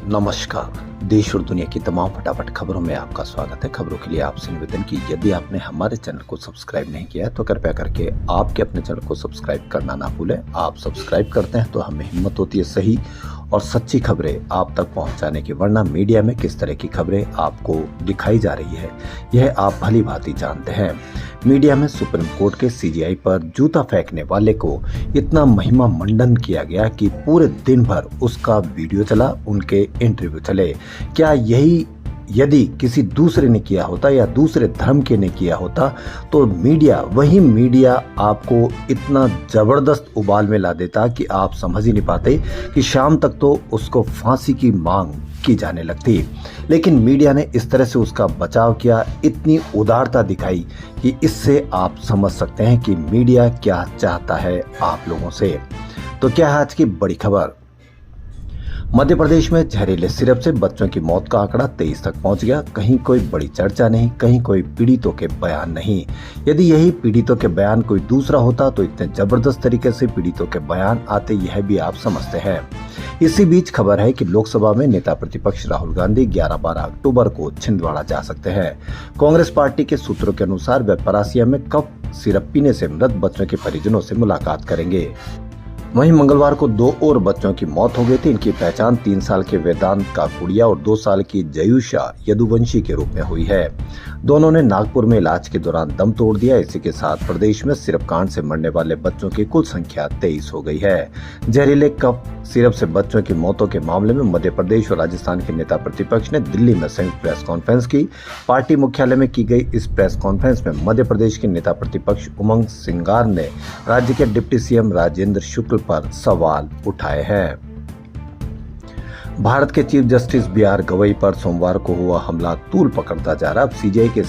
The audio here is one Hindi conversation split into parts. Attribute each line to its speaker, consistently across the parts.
Speaker 1: नमस्कार। देश और दुनिया की तमाम फटाफट खबरों में आपका स्वागत है। खबरों के लिए आपसे निवेदन की यदि आपने हमारे चैनल को सब्सक्राइब नहीं किया है तो कृपया करके आपके अपने चैनल को सब्सक्राइब करना ना भूलें। आप सब्सक्राइब करते हैं तो हमें हिम्मत होती है सही और सच्ची खबरें आप तक पहुंचाने की, वरना मीडिया में किस तरह की खबरें आपको दिखाई जा रही है यह आप भली भांति जानते हैं। मीडिया में सुप्रीम कोर्ट के सीजेआई पर जूता फेंकने वाले को इतना महिमा मंडन किया गया कि पूरे दिन भर उसका वीडियो चला, उनके इंटरव्यू चले। क्या यही यदि किसी दूसरे ने किया होता या दूसरे धर्म के ने किया होता तो वही मीडिया आपको इतना जबरदस्त उबाल में ला देता कि आप समझ ही नहीं पाते कि शाम तक तो उसको फांसी की मांग की जाने लगती। लेकिन मीडिया ने इस तरह से उसका बचाव किया, इतनी उदारता दिखाई कि इससे आप समझ सकते हैं कि मीडिया क्या चाहता है आप लोगों से। तो क्या है आज की बड़ी खबर। मध्य प्रदेश में जहरीले सिरप से बच्चों की मौत का आंकड़ा 23 तक पहुंच गया। कहीं कोई बड़ी चर्चा नहीं, कहीं कोई पीड़ितों के बयान नहीं। यदि यही पीड़ितों के बयान कोई दूसरा होता तो इतने जबरदस्त तरीके से पीड़ितों के बयान आते, यह भी आप समझते हैं। इसी बीच खबर है कि लोकसभा में नेता प्रतिपक्ष राहुल गांधी 11-12 अक्टूबर को छिंदवाड़ा जा सकते हैं। कांग्रेस पार्टी के सूत्रों के अनुसार वे परासिया में कफ सिरप पीने से मृत बच्चों के परिजनों से मुलाकात करेंगे। वहीं मंगलवार को 2 और बच्चों की मौत हो गई थी। इनकी पहचान 3 साल के वेदांत काकुड़िया और 2 साल की जयुषा यदुवंशी के रूप में हुई है। दोनों ने नागपुर में इलाज के दौरान दम तोड़ दिया। इसी के साथ प्रदेश में सिरप कांड से मरने वाले बच्चों की कुल संख्या 23 हो गई है। जहरीले कफ सिरप से बच्चों की मौतों के मामले में मध्य प्रदेश और राजस्थान के नेता प्रतिपक्ष ने दिल्ली में संयुक्त प्रेस कॉन्फ्रेंस की। पार्टी मुख्यालय में की गई इस प्रेस कॉन्फ्रेंस में मध्य प्रदेश के नेता प्रतिपक्ष उमंग सिंगार ने राज्य के डिप्टी सीएम राजेंद्र शुक्ल पर सवाल उठाए हैं। भारत के चीफ जस्टिस बी.आर. गवई पर सोमवार को हुआ हमला तूल पकड़ता जा रहा। अब सीजेआई के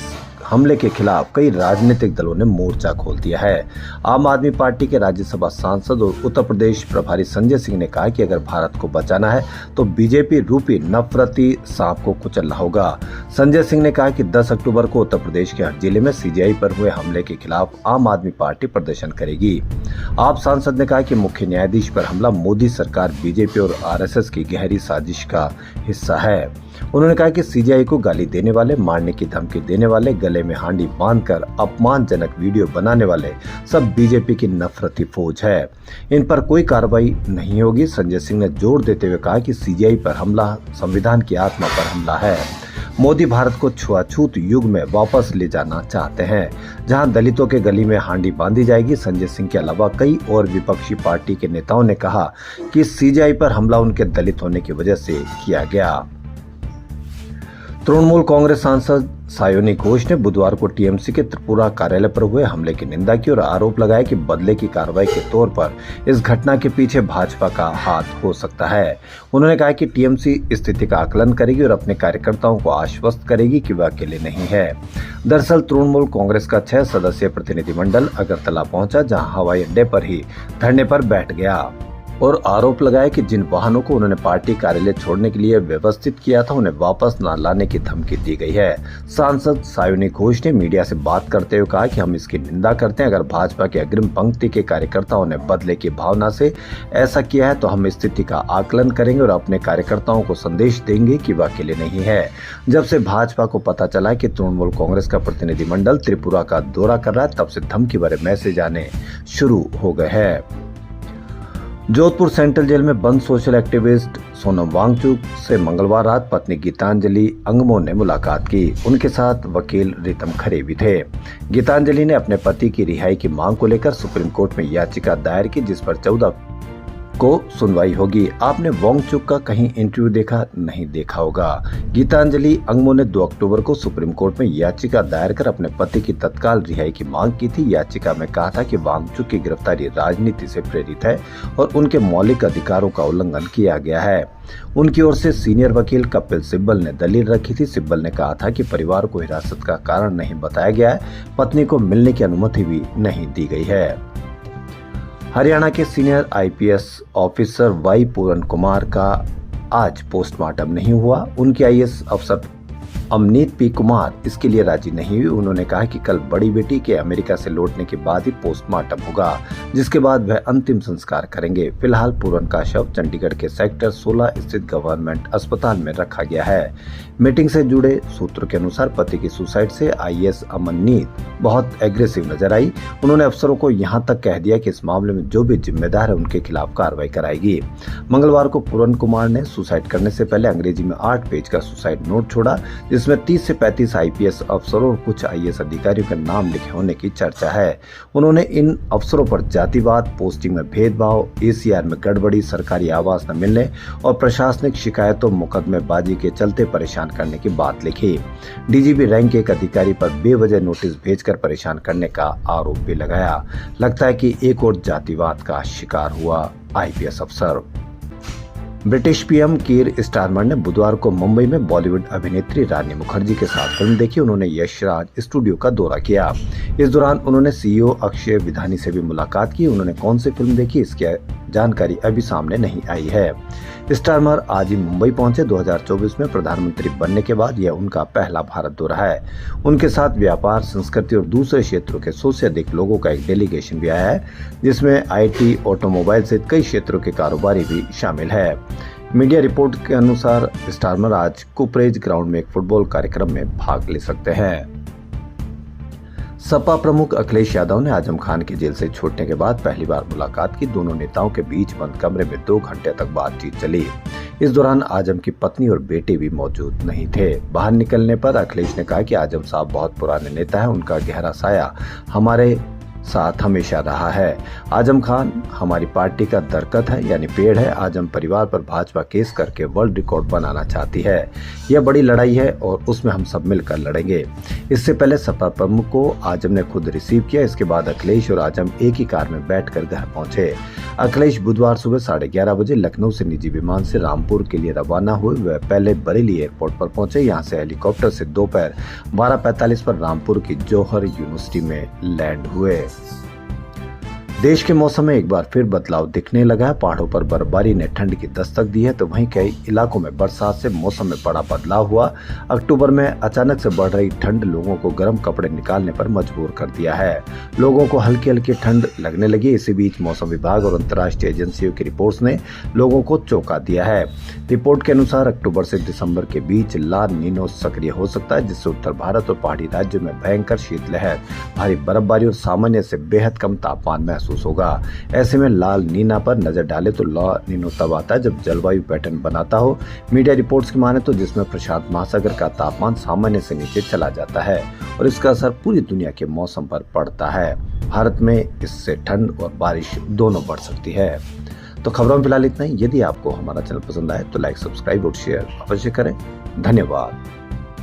Speaker 1: हमले के खिलाफ कई राजनीतिक दलों ने मोर्चा खोल दिया है। आम आदमी पार्टी के राज्यसभा सांसद और उत्तर प्रदेश प्रभारी संजय सिंह ने कहा कि अगर भारत को बचाना है तो बीजेपी रूपी नफरती सांप को कुचलना होगा। संजय सिंह ने कहा कि 10 अक्टूबर को उत्तर प्रदेश के हर जिले में सीजेआई पर हुए हमले के खिलाफ आम आदमी पार्टी प्रदर्शन करेगी। आप सांसद ने कहा कि मुख्य न्यायाधीश पर हमला मोदी सरकार, बीजेपी और आरएसएस की गहरी साजिश का हिस्सा है। उन्होंने कहा कि सीजेआई को गाली देने वाले, मारने की धमकी देने वाले, गले में हांडी बांधकर अपमानजनक वीडियो बनाने वाले सब बीजेपी की नफरती फौज है। इन पर कोई कार्रवाई नहीं होगी। संजय सिंह ने जोर देते हुए कहा कि सीजेआई पर हमला संविधान की आत्मा पर हमला है। मोदी भारत को छुआछूत युग में वापस ले जाना चाहते हैं, जहां दलितों के गली में हांडी बांधी जाएगी। संजय सिंह के अलावा कई और विपक्षी पार्टी के नेताओं ने कहा कि सीजेआई पर हमला उनके दलित होने की वजह से किया गया। तृणमूल कांग्रेस सांसद सायोनी घोष ने बुधवार को टीएमसी के त्रिपुरा कार्यालय पर हुए हमले की निंदा की और आरोप लगाया कि बदले की कार्रवाई के तौर पर इस घटना के पीछे भाजपा का हाथ हो सकता है। उन्होंने कहा कि टीएमसी स्थिति का आकलन करेगी और अपने कार्यकर्ताओं को आश्वस्त करेगी कि वह अकेले नहीं है। दरअसल तृणमूल कांग्रेस का 6 सदस्यीय प्रतिनिधिमंडल अगरतला पहुंचा, जहां हवाई अड्डे पर ही धरने पर बैठ गया और आरोप लगाया कि जिन वाहनों को उन्होंने पार्टी कार्यालय छोड़ने के लिए व्यवस्थित किया था उन्हें वापस न लाने की धमकी दी गई है। सांसद सायोनी घोष ने मीडिया से बात करते हुए कहा कि हम इसकी निंदा करते हैं। अगर भाजपा के अग्रिम पंक्ति के कार्यकर्ताओं ने बदले की भावना से ऐसा किया है तो हम स्थिति का आकलन करेंगे और अपने कार्यकर्ताओं को संदेश देंगे कि वह अकेले नहीं है। जब से भाजपा को पता चला कि तृणमूल कांग्रेस का प्रतिनिधिमंडल त्रिपुरा का दौरा कर रहा है, तब से धमकी भरे मैसेज आने शुरू हो गए हैं। जोधपुर सेंट्रल जेल में बंद सोशल एक्टिविस्ट सोनम वांगचुक से मंगलवार रात पत्नी गीतांजलि अंगमो ने मुलाकात की। उनके साथ वकील रितम खरे भी थे। गीतांजलि ने अपने पति की रिहाई की मांग को लेकर सुप्रीम कोर्ट में याचिका दायर की, जिस पर 14 को सुनवाई होगी। आपने वांगचुक का कहीं इंटरव्यू देखा नहीं देखा होगा। गीतांजलि अंगमो ने 2 अक्टूबर को सुप्रीम कोर्ट में याचिका दायर कर अपने पति की तत्काल रिहाई की मांग की थी। याचिका में कहा था कि वांगचुक की गिरफ्तारी राजनीति से प्रेरित है और उनके मौलिक अधिकारों का उल्लंघन किया गया है। उनकी ओर से सीनियर वकील कपिल सिब्बल ने दलील रखी थी। सिब्बल ने कहा था कि परिवार को हिरासत का कारण नहीं बताया गया है, पत्नी को मिलने की अनुमति भी नहीं दी गई है। हरियाणा के सीनियर आईपीएस ऑफिसर वाई पूरन कुमार का आज पोस्टमार्टम नहीं हुआ। उनके आईएएस अफसर अमनीत पी कुमार इसके लिए राजी नहीं हुई। उन्होंने कहा कि कल बड़ी बेटी के अमेरिका से लौटने के बाद ही पोस्टमार्टम होगा, जिसके बाद वह अंतिम संस्कार करेंगे। फिलहाल पूरन का शव चंडीगढ़ के सेक्टर 16 स्थित गवर्नमेंट अस्पताल में रखा गया है। मीटिंग से जुड़े सूत्रों के अनुसार पति की सुसाइड से आईएएस अमननीत बहुत एग्रेसिव नजर आई। उन्होंने अफसरों को यहां तक कह दिया कि इस मामले में जो भी जिम्मेदार है उनके खिलाफ कार्रवाई कराएगी। मंगलवार को पूरन कुमार ने सुसाइड करने से पहले अंग्रेजी में 8 पेज का सुसाइड नोट छोड़ा, जिसमें 30 से 35 आईपीएस अफसरों और कुछ आईएएस अधिकारियों के नाम लिखे होने की चर्चा है। उन्होंने इन अफसरों पर जातिवाद, पोस्टिंग में भेदभाव, एसीआर में गड़बड़ी, सरकारी आवास न मिलने और प्रशासनिक शिकायतों मुकदमेबाजी के चलते परेशान करने की बात लिखी। डीजीपी रैंक के एक अधिकारी पर बेवजह नोटिस भेजकर परेशान करने का आरोप भी लगाया। लगता है कि एक और जातिवाद का शिकार हुआ आईपीएस अफसर। ब्रिटिश पीएम कीर स्टारमर ने बुधवार को मुंबई में बॉलीवुड अभिनेत्री रानी मुखर्जी के साथ फिल्म देखी। उन्होंने यश राज स्टूडियो का दौरा किया। इस दौरान उन्होंने सीईओ अक्षय विधानी से भी मुलाकात की। उन्होंने कौन सी फिल्म देखी इसकी जानकारी अभी सामने नहीं आई है। स्टारमर आज ही मुंबई पहुंचे। 2024 में प्रधानमंत्री बनने के बाद यह उनका पहला भारत दौरा है। उनके साथ व्यापार, संस्कृति और दूसरे क्षेत्रों के 100 से अधिक लोगों का एक डेलीगेशन भी आया है, जिसमें आईटी, ऑटोमोबाइल सहित कई क्षेत्रों के कारोबारी भी शामिल है। मीडिया रिपोर्ट के अनुसार स्टारमर आज कुपरेज ग्राउंड में एक फुटबॉल कार्यक्रम में भाग ले सकते हैं। सपा प्रमुख अखिलेश यादव ने आजम खान की जेल से छूटने के बाद पहली बार मुलाकात की। दोनों नेताओं के बीच बंद कमरे में 2 घंटे तक बातचीत चली। इस दौरान आजम की पत्नी और बेटे भी मौजूद नहीं थे। बाहर निकलने पर अखिलेश ने कहा कि आजम साहब बहुत पुराने नेता हैं, उनका गहरा साया हमारे साथ हमेशा रहा है। आजम खान हमारी पार्टी का दरकत है, यानी पेड़ है। आजम परिवार पर भाजपा केस करके वर्ल्ड रिकॉर्ड बनाना चाहती है। यह बड़ी लड़ाई है और उसमें हम सब मिलकर लड़ेंगे। इससे पहले सपा प्रमुख को आजम ने खुद रिसीव किया। इसके बाद अखिलेश और आजम एक ही कार में बैठकर घर पहुंचे। अखिलेश बुधवार सुबह 11:30 बजे लखनऊ से निजी विमान से रामपुर के लिए रवाना हुए। वह पहले बरेली एयरपोर्ट पर पहुंचे। यहां से हेलीकॉप्टर से दोपहर 12:45 पर रामपुर की जौहर यूनिवर्सिटी में लैंड हुए। देश के मौसम में एक बार फिर बदलाव दिखने लगा है। पहाड़ों पर बर्फबारी ने ठंड की दस्तक दी है, तो वहीं कई इलाकों में बरसात से मौसम में बड़ा बदलाव हुआ। अक्टूबर में अचानक से बढ़ रही ठंड लोगों को गर्म कपड़े निकालने पर मजबूर कर दिया है। लोगों को हल्की हल्की ठंड लगने लगी। इसी बीच मौसम विभाग और अंतर्राष्ट्रीय एजेंसियों की रिपोर्ट्स ने लोगों को चौंका दिया है। रिपोर्ट के अनुसार अक्टूबर से दिसंबर के बीच ला नीनो सक्रिय हो सकता है, जिससे उत्तर भारत और पहाड़ी राज्यों में भयंकर शीतलहर, भारी बर्फबारी और सामान्य से बेहद कम तापमान महसूस होगा। ऐसे में लाल नीना पर नजर डाले तो ला नीनो तब आता है जब जलवायु पैटर्न बनाता हो। मीडिया रिपोर्ट्स की माने तो जिसमें प्रशांत महासागर का तापमान सामान्य से नीचे चला जाता है और इसका असर पूरी दुनिया के मौसम पर पड़ता है। भारत में इससे ठंड और बारिश दोनों बढ़ सकती है। तो खबरों में फिलहाल इतना ही। यदि आपको हमारा चैनल पसंद आए तो लाइक, सब्सक्राइब और शेयर अवश्य करें। धन्यवाद।